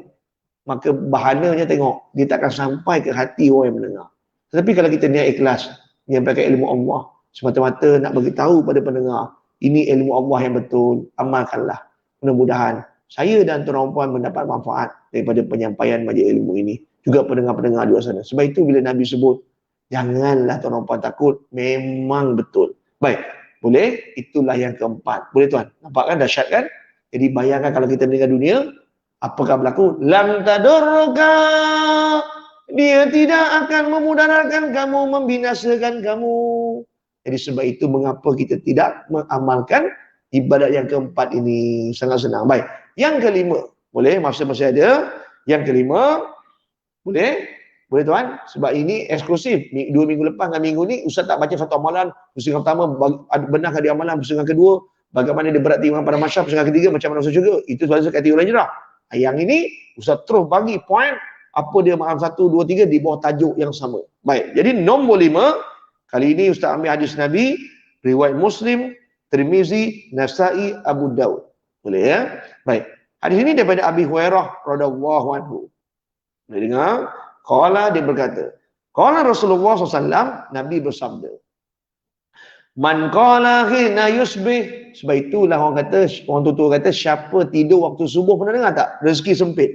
A: maka bahananya tengok, dia takkan sampai ke hati orang yang mendengar. Tetapi kalau kita niat ikhlas, menyampaikan ilmu Allah, semata-mata nak bagi tahu pada pendengar, ini ilmu Allah yang betul, amalkanlah. Mudah-mudahan saya dan tuan-tuan puan mendapat manfaat daripada penyampaian majlis ilmu ini. Juga pendengar-pendengar di luar sana. Sebab itu bila Nabi sebut, janganlah tuan-tuan puan takut, memang betul. Baik, boleh? Itulah yang keempat. Boleh tuan? Nampak kan dahsyat kan? Jadi bayangkan kalau kita meninggal dunia, apakah berlaku? Lam tadurka, dia tidak akan memudaratkan kamu, membinasakan kamu. Jadi sebab itu mengapa kita tidak mengamalkan ibadat yang keempat ini. Sangat senang. Baik. Yang kelima. Boleh? Masih ada. Yang kelima. Boleh? Boleh tuan? Sebab ini eksklusif. 2 minggu lepas dengan minggu ni, Ustaz tak baca satu amalan. Pusingan pertama, benarkah dia amalan. Pusingan kedua, bagaimana dia berat timbangan pada masyarakat. Pusingan ketiga, macam mana Ustaz juga. Itu sebab Ustaz kata ulama jerah. Yang ini, Ustaz terus bagi point apa dia makan 1, 2, 3 di bawah tajuk yang sama. Baik, jadi nombor 5, kali ini Ustaz ambil hadis Nabi, riwayat Muslim, Tirmizi, Nasai, Abu Daud. Boleh ya? Baik. Hadis ini daripada Abi Hurairah radhiyallahu anhu. Boleh dengar? Qala, dia berkata, qala Rasulullah SAW, Nabi bersabda, man qala hina yusbih. Sebab itulah orang tutur kata, siapa tidur waktu subuh, pernah dengar tak? Rezeki sempit.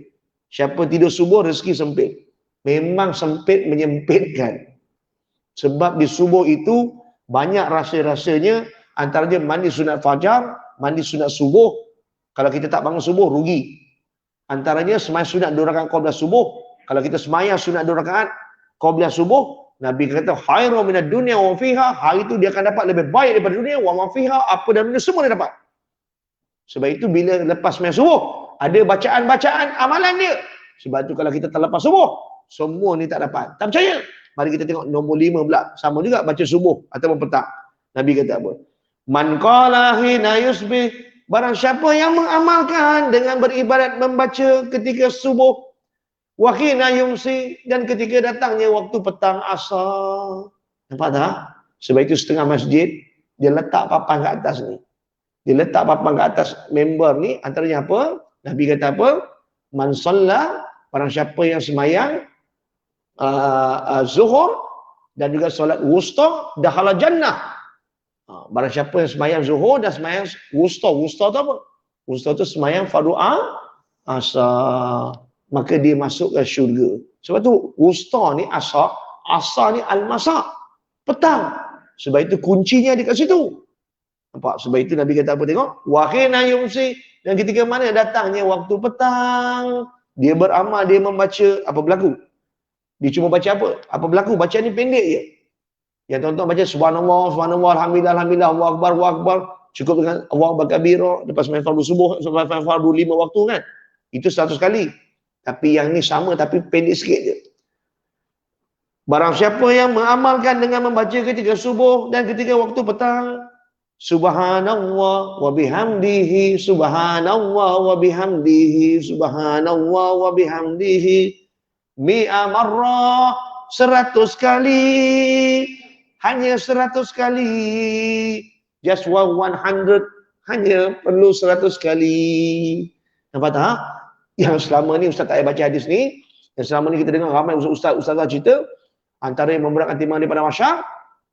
A: Siapa tidur subuh, rezeki sempit. Memang sempit menyempitkan. Sebab di subuh itu banyak rasa-rasanya, antaranya mandi sunat fajar, mandi sunat subuh. Kalau kita tak bangun subuh, rugi. Antaranya sembahyang sunat 2 rakaat qabliyah subuh. Kalau kita sembahyang sunat 2 rakaat qabliyah subuh, Nabi kata khairu minad dunya wa fiha, hari itu dia akan dapat lebih baik daripada dunia, wa ma fiha, apa dalam dunia semua dia dapat. Sebab itu bila lepas sembahyang subuh, ada bacaan-bacaan amalan dia. Sebab itu kalau kita terlepas subuh, semua ni tak dapat. Tak percaya? Mari kita tengok nombor 5 pula. Sama juga baca subuh ataupun petang. Nabi kata apa? Man qala hina yusbih, barang siapa yang mengamalkan dengan beribadat membaca ketika subuh, wa hina yumsi, dan ketika datangnya waktu petang asar. Nampak tak? Sebab itu setengah masjid dia letak papan kat atas ni. Dia letak papan kat atas member ni, antaranya apa? Nabi kata apa? Man shalla, barang siapa yang semayang zuhur dan juga solat wusta, dakhala jannah. Barang siapa yang semayang zuhur dan semayang wusta. Wusta tu apa? Wusta tu semayang fardu asar, maka dia masuk ke syurga. Sebab tu wusta ni asar, asar ni al-masa, petang. Sebab itu kuncinya di kat situ. Nampak? Sebab itu Nabi kata apa, tengok? Wa hina yumsi, dan ketika mana datangnya waktu petang, dia beramal, dia membaca, apa berlaku? Dia cuma baca apa? Apa berlaku? Bacaan ni pendek je. Yang tuan-tuan baca subhanallah, subhanallah, alhamdulillah, alhamdulillah, Allahu akbar, Allahu akbar. Cukup dengan Allahu akbar kabira, lepas main fardu subuh, sampai fardu 5 waktu kan. Itu 100 kali. Tapi yang ni sama tapi pendek sikit je. Barang siapa yang mengamalkan dengan membaca ketika subuh dan ketika waktu petang, subhanallah wa bihamdihi, subhanallah wa bihamdihi, subhanallah wa bihamdihi, mi'a marrah, 100 kali, hanya 100 kali, just 100, hanya perlu 100 kali. Nampak tak? Yang selama ni Ustaz tak payah baca hadis ni, yang selama ni kita dengar ramai Ustaz-Ustazah cerita, antara yang memberatkan timbangan daripada masyarakat,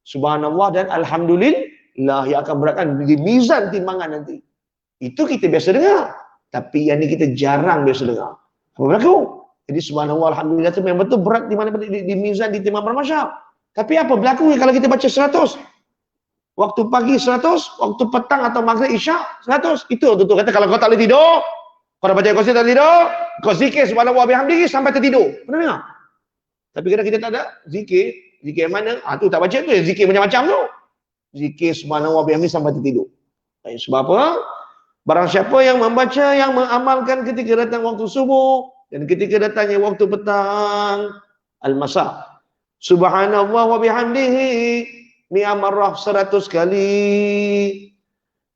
A: subhanallah dan alhamdulillah, yang akan beratkan di mizan timbangan nanti. Itu kita biasa dengar, tapi yang ni kita jarang biasa dengar. Apa berlaku? Jadi subhanallah, alhamdulillah tu memang betul berat di mana di mizan, di timbangan masyarakat. Tapi apa berlaku kalau kita baca 100? Waktu pagi 100, waktu petang atau maghrib isyak 100. Itu betul kata kalau kau tak boleh tidur, kau dah baca kursi tak tidur, kau zikir subhanallah bihamdihi sampai tertidur. Pernah dengar? Tapi kadang kita tak ada zikir, zikir mana? Tu tak baca tu, zikir macam-macam tu. Zikir subhanallah bihamdihi sampai tertidur. Sebab apa? Barang siapa yang membaca, yang mengamalkan ketika datang waktu subuh dan ketika datangnya waktu petang, al-masa, subhanallah wa bihamdihi mi'a marrah, 100 kali,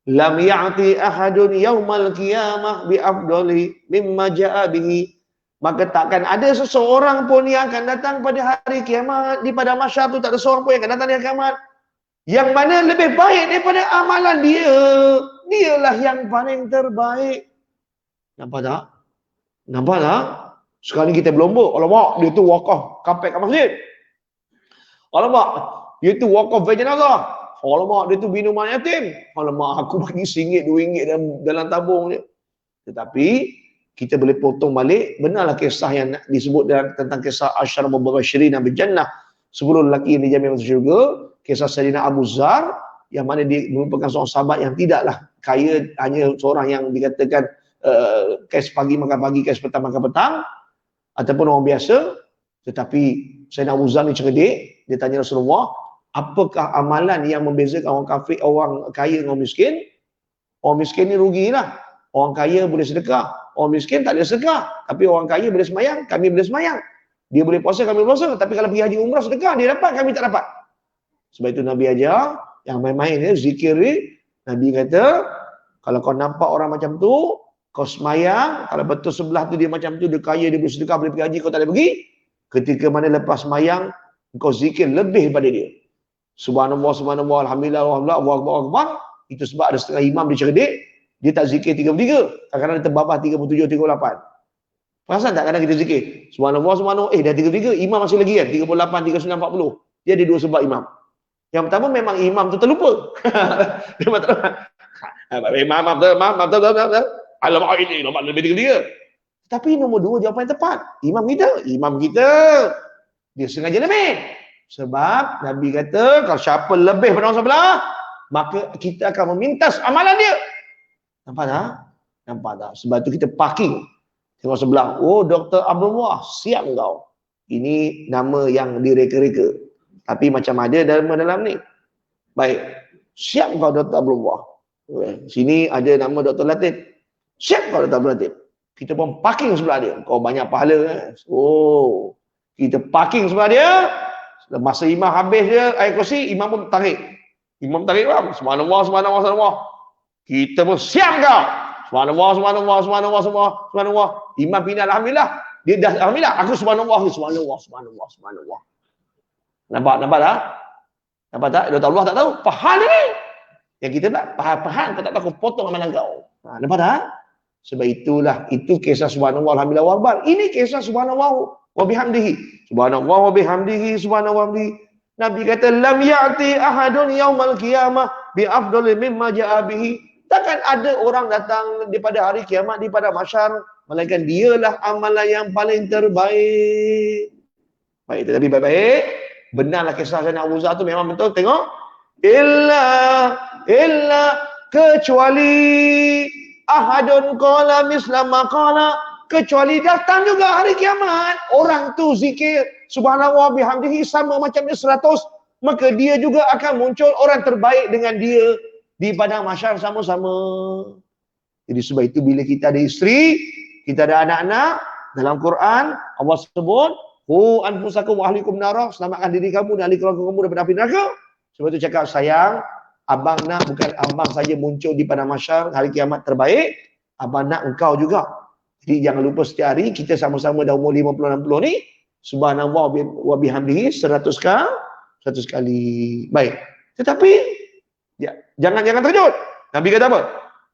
A: lam ya'ti ahadun yaumal qiyamah bi afdali mimma ja'a bihi, maka takkan ada seseorang pun yang akan datang pada hari kiamat, di pada masyarakat tu tak ada seorang pun yang akan datang di hari kiamat yang mana lebih baik daripada amalan dia. Dialah yang paling terbaik. Nampak tak? Nampak tak? Sekarang ni kita berlomba, alamak dia tu wakaf kapek kat masjid, alamak dia tu wakaf jenazah, alamak dia tu minuman yatim, alamak aku bagi RM1, RM2 dalam tabung je. Tetapi kita boleh potong balik, benarlah kisah yang disebut dalam tentang kisah Asyara Mubasysyirin bil Jannah, 10 lelaki yang dijamin masuk syurga, kisah Sayyidina Abu Zar, yang mana dia merupakan seorang sahabat yang tidaklah kaya, hanya seorang yang dikatakan kes pagi makan pagi, kes petang makan petang, ataupun orang biasa. Tetapi Sayyidina Abu Zar ni cerdik, dia tanya Rasulullah, apakah amalan yang membezakan orang kafir, orang kaya dengan orang miskin? Orang miskin ni rugilah. Orang kaya boleh sedekah, orang miskin tak boleh sedekah. Tapi orang kaya boleh semayang, kami boleh semayang. Dia boleh puasa, kami puasa. Tapi kalau pergi haji umrah sedekah, dia dapat, kami tak dapat. Sebab itu Nabi ajar, yang main-main ni, zikir ni, Nabi kata, kalau kau nampak orang macam tu, kau semayang, kalau betul sebelah tu dia macam tu, dia kaya, dia boleh sedekah, boleh pergi haji, kau tak boleh pergi. Ketika mana lepas semayang, kau zikir lebih daripada dia. Subhanallah, subhanallah, alhamdulillah, alhamdulillah, Allahu akbar, Allahu akbar. Itu sebab ada setengah imam dia cerdik, dia tak zikir 33. Kadang-kadang dia terbabah 37, 38. Perasan tak kadang kita zikir? Subhanallah, subhanallah, dah 33, imam masih lagi kan? 38, 39, 40. Dia ada dua sebab imam. Yang pertama memang imam tu terlupa. Memang tak Maaf. Alamak ini, nombor lebih 33. Tapi nombor dua jawapan yang tepat. Imam kita, dia sengaja lebih. Sebab Nabi kata, kalau siapa lebih pada orang sebelah, maka kita akan memintas amalan dia. Nampak tak? Nampak tak? Sebab tu kita parking. Tengok sebelah. Oh, Dr. Abdullah, siap kau. Ini nama yang direka-reka. Tapi macam ada dalam ni. Baik. Siap kau Dr. Abdullah. Sini ada nama Dr. Latif. Siap kau Dr. Latif. Kita pun parking sebelah dia. Kau banyak pahala. Oh. Kita parking sebelah dia. Masa imam habis dia ayat kursi, imam pun tarik. Imam tarik bang. Subhanallah, subhanallah, subhanallah. Kita pun siap kau. Subhanallah, subhanallah, subhanallah, subhanallah. Imam pindah alhamdulillah. Dia dah alhamdulillah. Aku subhanallah, subhanallah, subhanallah, subhanallah. Nampak tak? Nampak tak? Dr. Allah tak tahu. Faham ni. Yang kita tak faham, kau tak tahu, kau potong amalan kau. Nampak tak? Sebab itulah, itu kisah subhanallah, alhamdulillah, warbar. Ini kisah subhanallah wa bihamdihi. Subhanallah wa bihamdihi, subhanallah wa bihamdihi. Nabi kata, lam ya'ti ahadun yaumal qiyamah bi afdali mimma ja'a bihi. Takkan ada orang datang daripada hari kiamat, daripada masyar, melainkan dialah amalan yang paling terbaik. Baik, tetapi baik-baik. Benarlah kisah Sayyidina Abu Zar tu memang betul. Tengok. Illa kecuali ahadun qala misla ma qala, kecuali datang juga hari kiamat orang tu zikir subhanallah bihamdihi sama macam dia 100, maka dia juga akan muncul orang terbaik dengan dia di padang mahsyar sama-sama. Jadi sebab itu bila kita ada isteri, kita ada anak-anak, dalam Quran Allah sebut hu anfusakum wa ahlikum nara, selamatkan diri kamu dan ahli keluarga kamu daripada api neraka. Sebab itu cakap sayang, abang nak bukan abang saja muncul di padang mahsyar hari kiamat terbaik, abang nak engkau juga. Jadi jangan lupa setiap hari kita sama-sama dah umur 50-60 ni subhanallah wa bihamdihi 100 kali. Baik. Tetapi ya, jangan terkejut. Nabi kata apa?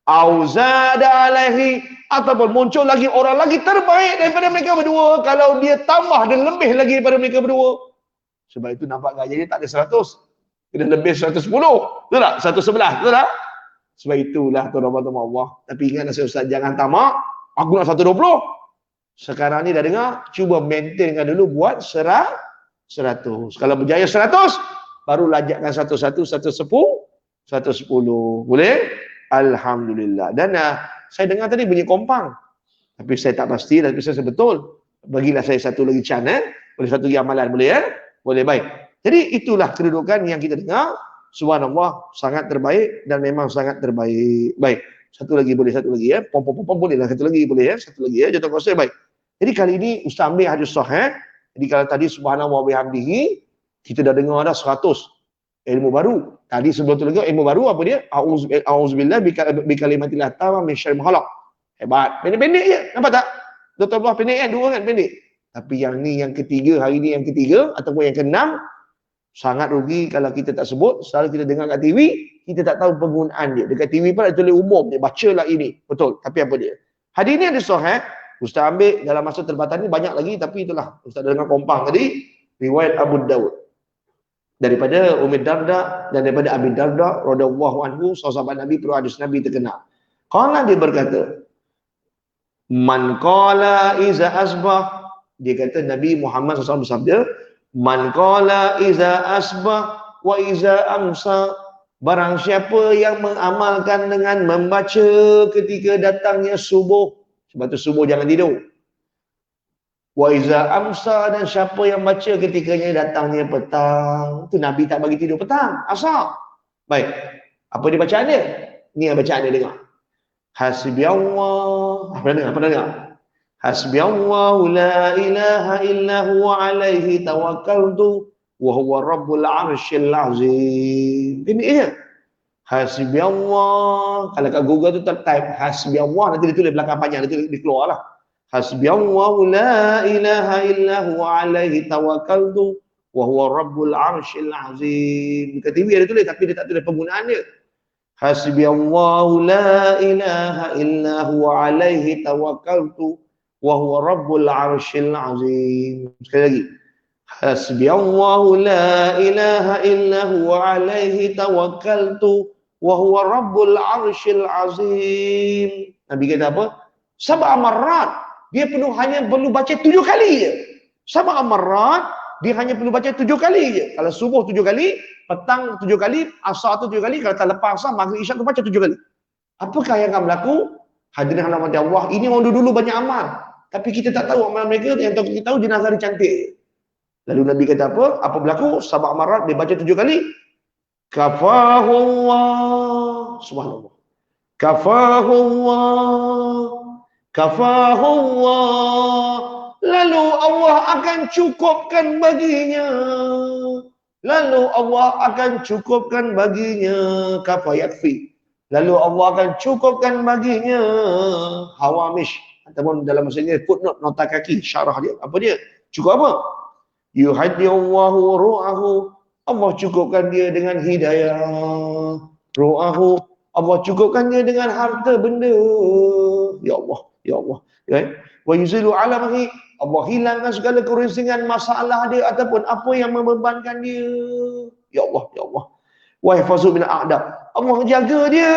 A: Auzada alaihi, ataupun muncul lagi orang lagi terbaik daripada mereka berdua, kalau dia tambah dan lebih lagi daripada mereka berdua. Sebab itu nampak gaya dia tak ada 100. Dia lebih 110. Betul tak? 111. Betul tak? Sebab itulah tuan-tuan Allah. Tapi ingat nasihat Ustaz, jangan tamak. Aku nak 120. Sekarang ni dah dengar, cuba maintainkan dulu buat 100. Kalau berjaya 100, baru lajakkan 110. Boleh? Alhamdulillah. Dan saya dengar tadi bunyi kompang. Tapi saya tak pasti, tapi saya betul. Bagilah saya satu lagi channel. Boleh satu lagi amalan, boleh ya? Boleh, baik. Jadi itulah kedudukan yang kita dengar. Subhanallah, sangat terbaik dan memang sangat terbaik. Baik. Satu lagi boleh, satu lagi ya. Pom boleh lah, satu lagi boleh ya. Satu lagi ya, jatuh kuasa, baik. Jadi kali ini Ustaz ambil hadis sahih. Jadi kalau tadi subhanallah wa bihamdihi, kita dah dengar dah 100 ilmu baru. Tadi sebelum tu lagi ilmu baru apa dia? Auzubillah bi kalimatillah tamma min syarri ma khalaq. Hebat. Pendek-pendek je. Nampak tak? Dr. Allah pendek kan? Dua kan pendek. Tapi yang ni yang ketiga, hari ni yang ketiga ataupun yang keenam, sangat rugi kalau kita tak sebut. Selalu kita dengar kat TV, kita tak tahu penggunaan dia. Dekat TV pun ada tulis umum, dia bacalah ini. Betul. Tapi apa dia? Hadis ni ada sahih. Ustaz ambil dalam masa terbatas ni banyak lagi, tapi itulah. Ustaz dah dengar kompang tadi. Riwayat Abu Dawud. Daripada Umi Darda dan daripada Abi Darda radhiyallahu anhu, sahabat Nabi, perlu hadis Nabi terkenal. Qala, dia berkata, man qala iza asbah, dia kata Nabi Muhammad SAW bersabda, man qala iza asbah wa iza amsa, barang siapa yang mengamalkan dengan membaca ketika datangnya subuh, sebab tu subuh jangan tidur. Wa iza amsa, dan siapa yang baca ketikanya datangnya petang. Tu Nabi tak bagi tidur petang, asar. Baik. Apa dia bacaan dia? Ni yang bacaan dia dengar. Hasbi Allah. Pernah dengar? Hasbiyallahu la ilaha illa huwa alaihi tawakkaltu wa huwa rabbul arsyil azim. Ini dia. Hasbiyallah. Kalau kat Google tu type hasbiyallah, nanti dia tulis belakang panjang, dia keluar lah. Hasbiyallahu la ilaha illa huwa alaihi tawakkaltu wa huwa rabbul arsyil azim. Dekat TV ada tulis, tapi dia tak tulis penggunaan dia. Hasbiyallahu la ilaha illa huwa alaihi tawakkaltu wa huwa rabbul arsyil azim. Sekali lagi. Hasbiyallahu la ilaha illa huwa alaihi tawakkaltu wa huwa rabbul arsyil azim. Nabi kata apa? Sab'a marrat. Dia hanya perlu baca 7 kali je. Sab'a marrat, dia hanya perlu baca 7 kali je. Kalau subuh 7 kali, petang 7 kali, asar tu 7 kali, kalau tak lepas asar, maghrib isyak tu baca 7 kali. Apakah yang akan berlaku? Hadirin rahmat Allah, ini orang dulu banyak amal. Tapi kita tak tahu amal mereka, yang tahu kita tahu jenazah dia cantik. Lalu Nabi kata apa? Apa berlaku? Sab'a marrat, dia baca 7 kali. Kafahullah. Subhanallah. Kafahullah. Kafahullah. Lalu Allah akan cukupkan baginya. Lalu Allah akan cukupkan baginya. Kafa yakfi. Lalu Allah akan cukupkan baginya. Hawamish. Ataupun dalam bahasa Inggeris, footnote, nota kaki, syarah dia. Apa dia? Cukup apa? Yuhadiyallahu ru'ahu. Allah cukupkan dia dengan hidayah. Ru'ahu. Allah cukupkan dia dengan harta benda. Ya Allah. Ya Allah. Wa yuzilu alamahi. Allah hilangkan segala kerusingan masalah dia ataupun apa yang membebankan dia. Ya Allah. Ya Allah. Wa yahfazu min a'da. Allah jaga dia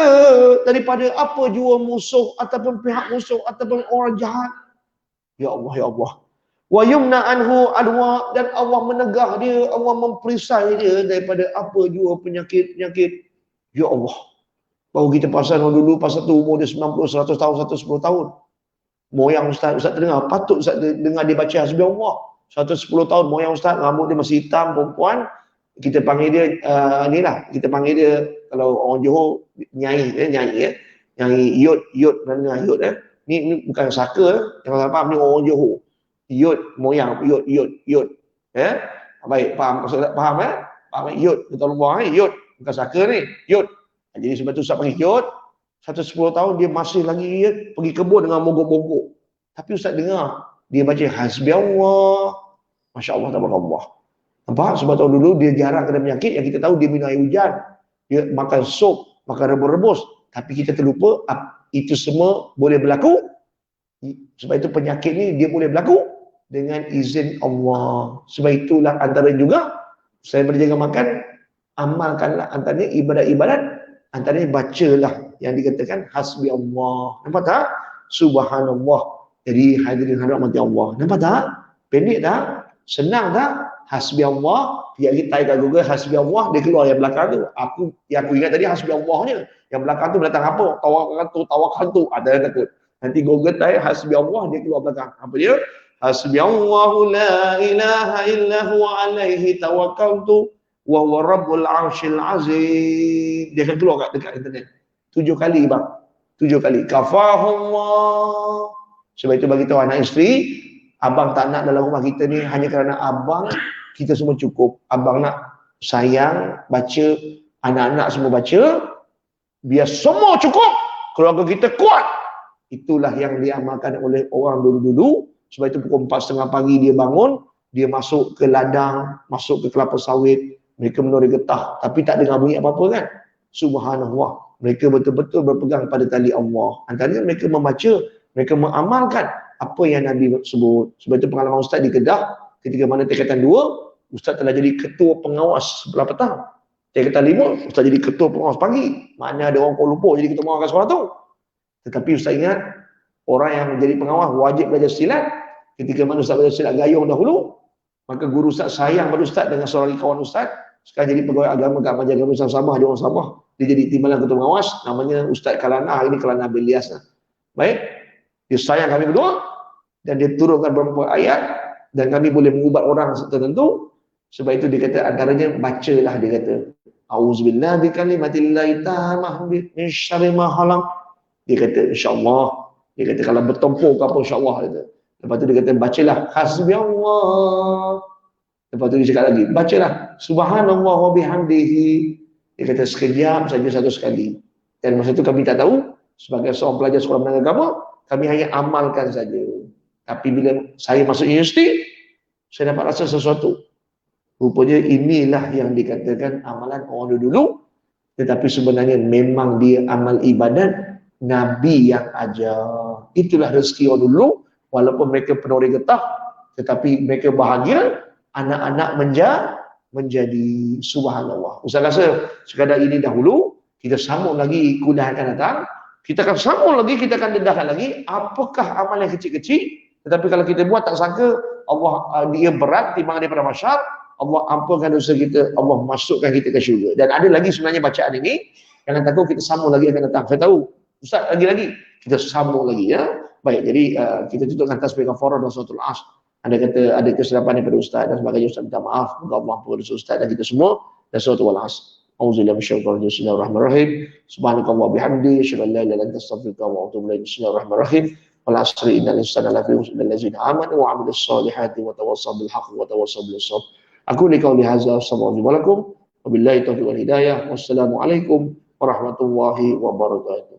A: daripada apa jua musuh ataupun pihak musuh ataupun orang jahat. Ya Allah. Ya Allah. Wa yumna anhu adwa, dan Allah menegah dia, Allah memperisai dia daripada apa jua penyakit-penyakit. Ya Allah. Baru kita pasal dulu, pasal tu umur dia 90, 100 tahun, 110 tahun. Moyang Ustaz terdengar, patut Ustaz dengar dia baca hasbi Allah. 110 tahun moyang Ustaz, rambut dia masih hitam, perempuan. Kita panggil dia, inilah, kita panggil dia, kalau orang Johor, nyai, nyai, yud, mana yud, Ni bukan saka, jangan faham, ni orang Johor. Yud, moyang, yud. Baik, faham, faham Faham yud, betul Allah, yud, bukan saka ni, yud. Jadi sebab tu Ustaz panggil yud, 110 tahun dia masih lagi pergi kebun dengan mogok-mogok. Tapi Ustaz dengar, dia baca hasbi Allah. Masya Allah, tabarakallah. Nampak? Sebab tahun dulu dia jarang kena penyakit, yang kita tahu dia minum air hujan, dia makan sup, makan rebus-rebus. Tapi kita terlupa, itu semua boleh berlaku. Sebab itu penyakit ni dia boleh berlaku dengan izin Allah. Sebab itulah antara juga, saya berjaga makan, amalkanlah antaranya ibadat-ibadat, antaranya bacalah yang dikatakan hasbi Allah. Nampak tak? Subhanallah. Jadi hadirin hadirat Allah. Nampak tak? Pendek tak? Senang tak? Hasbi Allah. Dia type kat Google hasbi Allah, dia keluar yang belakang tu. Yang aku ingat tadi hasbi Allahnya. Yang belakang tu datang apa? Tawakal tu. Ada yang takut. Nanti Google type hasbi Allah, dia keluar belakang. Apa dia? Hasbi Allahu la ilaha illa huwa alaihi tawakkaltu wa huwa rabbul arsyil azim. Dia akan keluar dekat internet. 7 kali bang. 7 kali. Kafahullah. Sebab itu bagi tahu anak isteri, abang tak nak dalam rumah kita ni hanya kerana abang, kita semua cukup. Abang nak sayang, baca, anak-anak semua baca, biar semua cukup, keluarga kita kuat. Itulah yang diamalkan oleh orang dulu-dulu. Sebab itu pukul 4:30 pagi dia bangun, dia masuk ke ladang, masuk ke kelapa sawit, mereka menori getah, tapi tak dengar bunyi apa-apa kan. Subhanallah. Mereka betul-betul berpegang pada tali Allah. Antaranya mereka membaca, mereka mengamalkan apa yang Nabi sebut. Sebab itu pengalaman Ustaz di Kedah, ketika mana tingkatan 2, Ustaz telah jadi ketua pengawas sebelah petang. Tingkatan 5, Ustaz jadi ketua pengawas pagi. Mana ada orang Kuala Lumpur jadi ketua pengawas sekolah tu. Tetapi Ustaz ingat, orang yang menjadi pengawas wajib belajar silat. Ketika mana Ustaz belajar silat gayung dahulu, maka guru Ustaz sayang pada Ustaz dengan seorang kawan Ustaz. Sekarang jadi pegawai agama kat Majlis Agama Islam Sabah, dia orang Sabah. Dia jadi timbalan ketua pengawas, namanya Ustaz Kalana, ini Kalana bin Ilyas. Baik, dia sayang kami berdua, dan dia turunkan beberapa ayat, dan kami boleh mengubat orang tertentu. Sebab itu dia kata, antaranya bacalah, dia kata, A'udzubillah bikalimatillahi tammah min syarri ma khalaq. Dia kata, insya-Allah. Dia kata, kalau bertempur ke apa, insya-Allah. Lepas tu dia kata, bacalah hasbi Allah. Lepas tu dia cakap lagi, bacalah subhanallah wa bihamdihi. Dia kata sekejap saja satu sekali. Dan masa itu kami tak tahu, sebagai seorang pelajar sekolah menengah agama, kami hanya amalkan saja. Tapi bila saya masuk universiti, saya dapat rasa sesuatu. Rupanya inilah yang dikatakan amalan orang dulu. Tetapi sebenarnya memang dia amal ibadat Nabi yang ajar. Itulah rezeki orang dulu. Walaupun mereka penuh getah, tetapi mereka bahagia. Anak-anak menjadi subhanallah. Ustaz rasa sekadar ini dahulu. Kita sambung lagi kuliah akan datang. Kita akan sambung lagi, kita akan dedahkan lagi. Apakah amal yang kecil-kecil? Tetapi kalau kita buat tak sangka, Allah dia berat timbangan daripada masyarakat. Allah ampunkan dosa kita, Allah masukkan kita ke syurga. Dan ada lagi sebenarnya bacaan ini, jangan takut, kita sambung lagi akan datang. Saya tahu, Ustaz lagi-lagi, kita sambung lagi ya. Baik, jadi kita tutupkan tasbih kafarah dan suratul Asr. Anda kata ada kesilapan daripada Ustaz dan sebagainya, Ustaz minta maaf. Moga Allah ampun dosa Ustaz dan kita semua. Dan suratul Asr. Auzubillahi minasyaitonir rajim. Bismillahirrahmanirrahim. Subhanakallah bihamdi, asyhadu an la ilaha illa anta astaghfiruka wa atubu ilaik. Bismillahirrahmanirrahim. Wal 'asri innal insana lafi khusr illa allazina amanu wa 'amilus solihati wa tawassaw bil haqqi wa tawassaw bis sabr. Aku li qauli hadza, assalamu alaikum wabillahi taufiq wal hidayah. Wassalamualaikum warahmatullahi wabarakatuh.